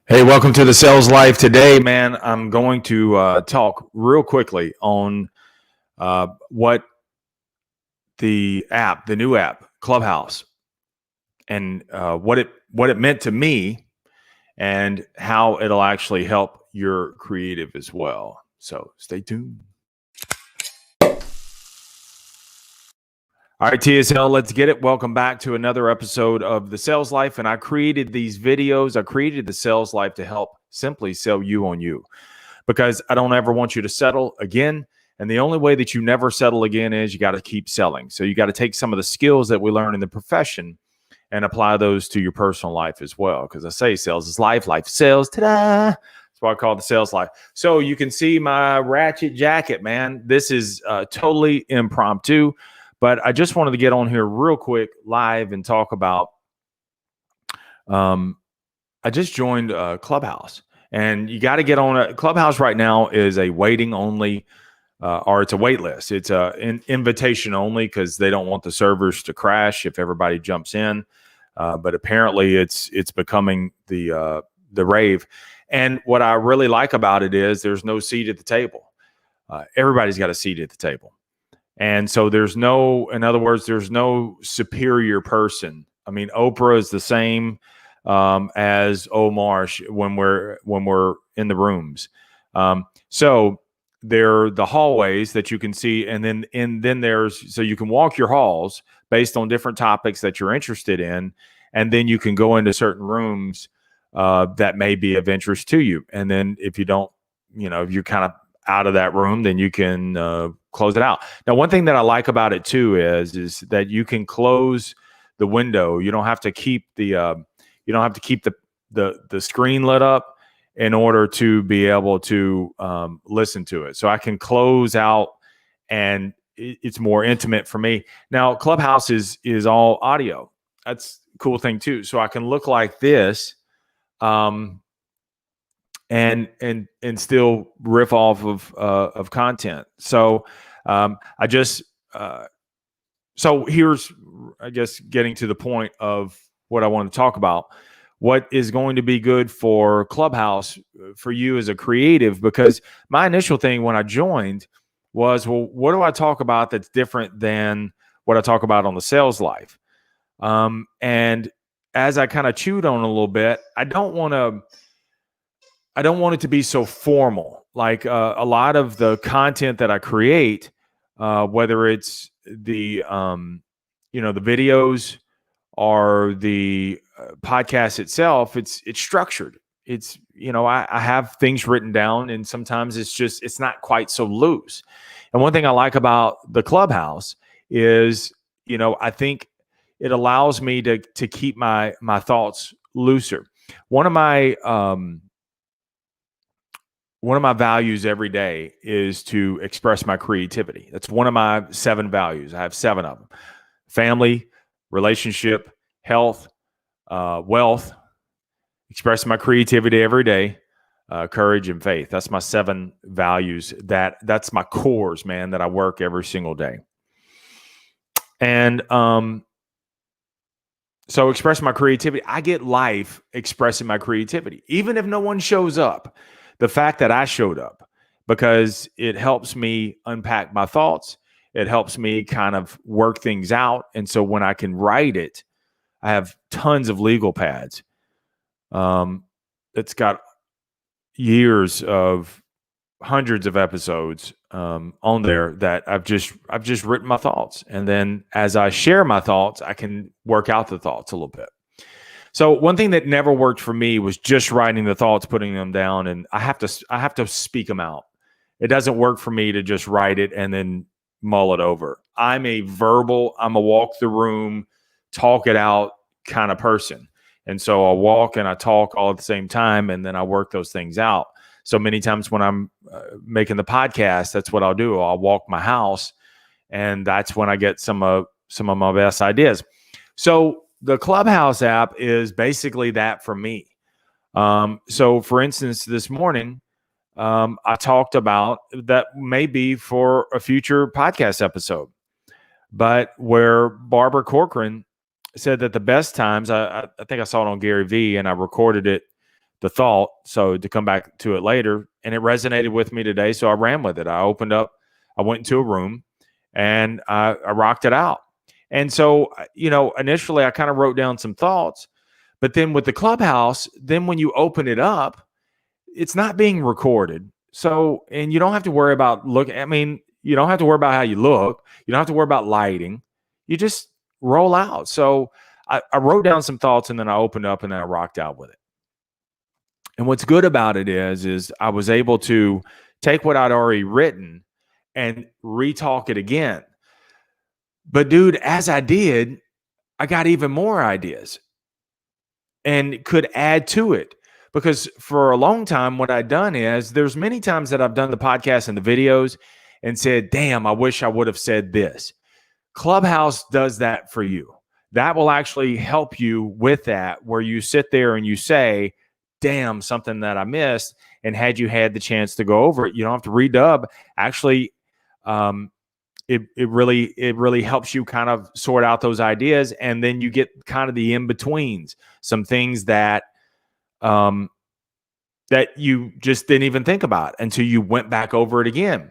Hey, welcome to the Sales Life. Today, man, I'm going to talk real quickly on what the new app, Clubhouse, and what it meant to me, and how it'll actually help your creative as well. So stay tuned. All right, TSL, let's get it. Welcome back to another episode of the Sales Life. And I created these videos. I created the Sales Life to help simply sell you on you, because I don't ever want you to settle again. And the only way that you never settle again is you got to keep selling. So you got to take some of the skills that we learn in the profession and apply those to your personal life as well. Because I say sales is life, life sales. Ta-da! That's why I call it the Sales Life. So you can see my ratchet jacket, man. This is totally impromptu, but I just wanted to get on here real quick live and talk about, I just joined Clubhouse. And you got to get on Clubhouse right now is a waiting only, or it's a wait list. It's an invitation only, because they don't want the servers to crash if everybody jumps in. But apparently it's becoming the rave. And what I really like about it is there's no seat at the table. Everybody's got a seat at the table. And so in other words, there's no superior person. I mean, Oprah is the same as Marsh when we're in the rooms. So they're the hallways that you can see, and then there's, so you can walk your halls based on different topics that you're interested in, and then you can go into certain rooms that may be of interest to you. And then if you don't, if you're kind of out of that room, then you can close it out. Now, one thing that I like about it too is that you can close the window. You don't have to keep the screen lit up in order to be able to listen to it. So I can close out, and it's more intimate for me. Now, Clubhouse is all audio. That's a cool thing too. So I can look like this, and still riff off of content. So I just so here's, I guess, getting to the point of what I want to talk about. What is going to be good for Clubhouse for you as a creative? Because my initial thing when I joined was, well, what do I talk about that's different than what I talk about on the Sales Life? And as I kind of chewed on a little bit, I don't want it to be so formal. Like a lot of the content that I create, whether it's the the videos or the podcast itself, it's structured. It's, I have things written down, and sometimes it's not quite so loose. And one thing I like about the Clubhouse is, I think it allows me to keep my thoughts looser. One of my values every day is to express my creativity. That's one of my 7 values. I have 7 of them: family, relationship, health, wealth, express my creativity every day, courage, and faith. That's my 7 values. That's my cores, man, that I work every single day. And so express my creativity. I get life expressing my creativity, even if no one shows up. The fact that I showed up, because it helps me unpack my thoughts. It helps me kind of work things out. And so when I can write it, I have tons of legal pads. It's got years of hundreds of episodes on there that I've just written my thoughts. And then as I share my thoughts, I can work out the thoughts a little bit. So one thing that never worked for me was just writing the thoughts, putting them down, and I have to speak them out. It doesn't work for me to just write it and then mull it over. I'm a walk the room, talk it out kind of person. And so I walk and I talk all at the same time, and then I work those things out. So many times when I'm making the podcast, that's what I'll do. I'll walk my house, and that's when I get some of my best ideas. So the Clubhouse app is basically that for me. So for instance, this morning, I talked about that maybe for a future podcast episode, but where Barbara Corcoran said that the best times, I think I saw it on Gary Vee, and I recorded it the thought. So to come back to it later, and it resonated with me today. So I ran with it. I went into a room and I rocked it out. And so, initially I kind of wrote down some thoughts, but then with the Clubhouse, then when you open it up, it's not being recorded. So, and you don't have to worry about you don't have to worry about how you look. You don't have to worry about lighting. You just roll out. So I wrote down some thoughts and then I opened up and then I rocked out with it. And what's good about it is I was able to take what I'd already written and retalk it again. But dude, as I did, I got even more ideas and could add to it. Because for a long time, what I'd done is there's many times that I've done the podcast and the videos and said, damn, I wish I would have said this. Clubhouse does that for you. That will actually help you with that, where you sit there and you say, damn, something that I missed. And had you had the chance to go over it, you don't have to redub. Actually, it really helps you kind of sort out those ideas. And then you get kind of the in-betweens, some things that that you just didn't even think about until you went back over it again.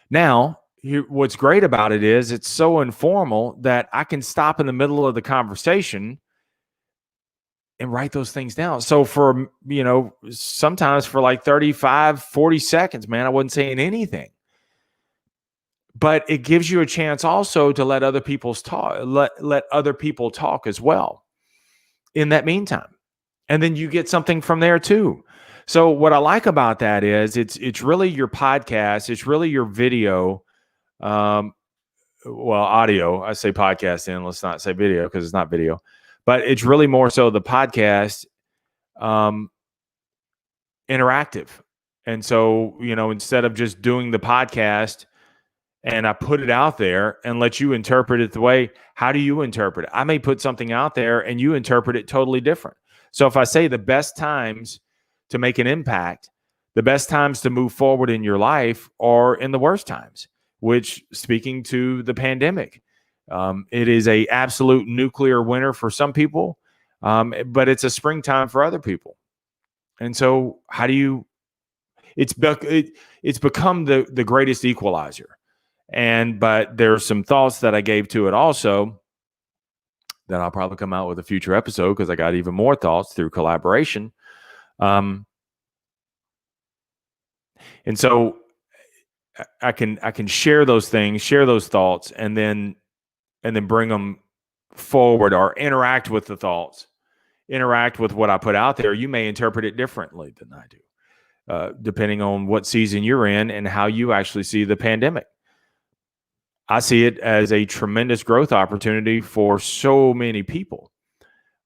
Now, what's great about it is it's so informal that I can stop in the middle of the conversation and write those things down. So for, sometimes for like 35, 40 seconds, man, I wasn't saying anything. But it gives you a chance also to let other people talk, let other people talk as well in that meantime. And then you get something from there too. So what I like about that is it's really your podcast. It's really your video, audio. I say podcast in, let's not say video because it's not video, but it's really more so the podcast interactive. And so, instead of just doing the podcast and I put it out there and let you interpret it how do you interpret it? I may put something out there and you interpret it totally different. So if I say the best times to make an impact, the best times to move forward in your life are in the worst times, which, speaking to the pandemic, it is a absolute nuclear winter for some people, but it's a springtime for other people. And so how do you, it's become the greatest equalizer. But there's some thoughts that I gave to it also that I'll probably come out with a future episode because I got even more thoughts through collaboration. And so I can share those things, share those thoughts, and then bring them forward or interact with the thoughts, interact with what I put out there. You may interpret it differently than I do, depending on what season you're in and how you actually see the pandemic. I see it as a tremendous growth opportunity for so many people.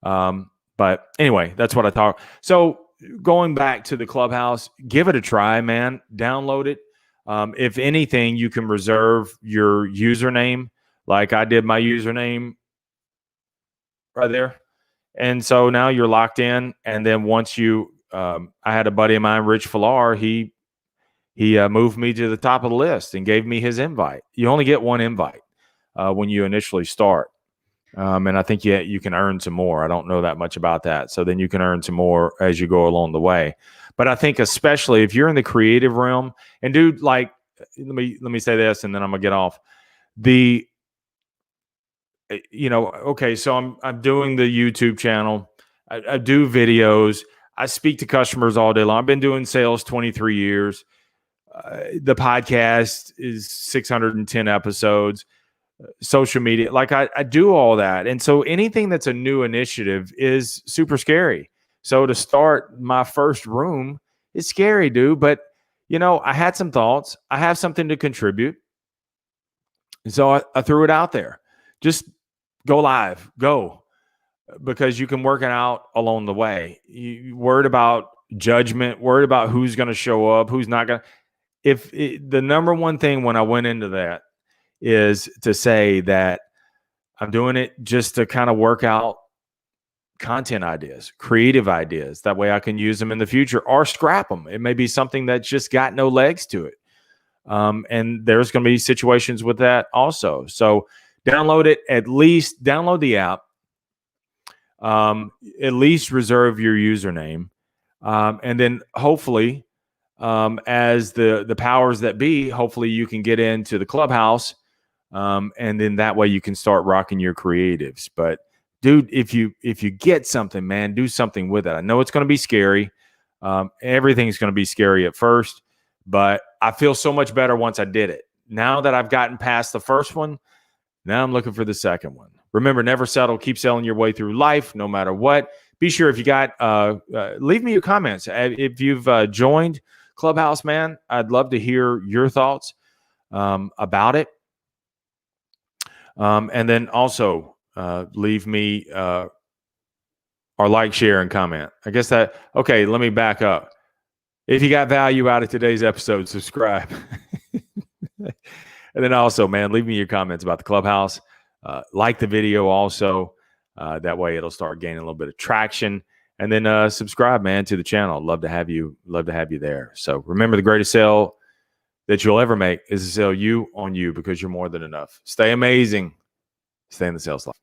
But anyway, that's what I thought. So going back to the Clubhouse, give it a try, man. Download it. If anything, you can reserve your username, like I did my username right there. And so now you're locked in. And then once I had a buddy of mine, Rich Falar, he moved me to the top of the list and gave me his invite. You only get one invite when you initially start. And I think you can earn some more. I don't know that much about that. So then you can earn some more as you go along the way. But I think especially if you're in the creative realm, and dude, like, let me say this and then I'm gonna get off. Okay, so I'm doing the YouTube channel. I do videos. I speak to customers all day long. I've been doing sales 23 years. The podcast is 610 episodes, social media. Like I do all that. And so anything that's a new initiative is super scary. So to start my first room is scary, dude. But, I had some thoughts. I have something to contribute. So I threw it out there. Just go live, because you can work it out along the way. You worried about judgment, worried about who's going to show up, who's not going to. The number one thing when I went into that is to say that I'm doing it just to kind of work out content ideas, creative ideas. That way I can use them in the future or scrap them. It may be something that's just got no legs to it. And there's going to be situations with that also. So download it, at least download the app. At least reserve your username. And then hopefully, as the powers that be, hopefully you can get into the Clubhouse, and then that way you can start rocking your creatives. But dude, if you get something, man, do something with it. I know it's going to be scary. Everything's going to be scary at first, but I feel so much better once I did it. Now that I've gotten past the first one, now I'm looking for the second one. Remember, never settle. Keep selling your way through life, no matter what. Be sure if you got, leave me your comments. If you've joined Clubhouse, man, I'd love to hear your thoughts about it. And then also leave me or like, share, and comment. I guess that, okay, let me back up. If you got value out of today's episode, subscribe. And then also, man, leave me your comments about the Clubhouse. Like the video also. That way it'll start gaining a little bit of traction. And then subscribe, man, to the channel. Love to have you there. So remember, the greatest sale that you'll ever make is to sell you on you, because you're more than enough. Stay amazing. Stay in the sales life.